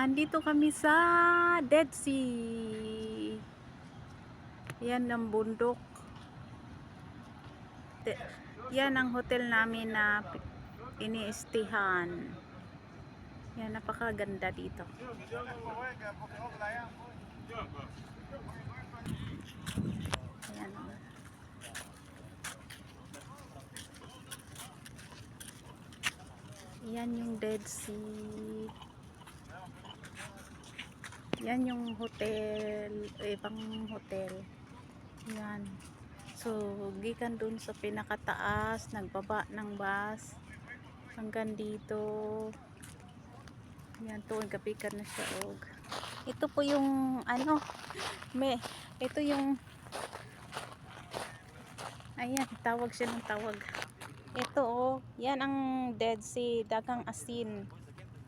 Andito kami sa Dead Sea. Yan ang bundok. Yan ang hotel namin na iniistihan. Yan, napakaganda dito. Yan. Yan yung Dead Sea. Yan yung hotel, ibang hotel. Yan. So, gikan dun sa pinakataas, nagbaba ng bus hanggang dito. Yan, tuwing kapikan na siya. Ito po yung ano, ito yung ayan, tawag siya ng tawag. Ito yan ang Dead Sea, dagang asin.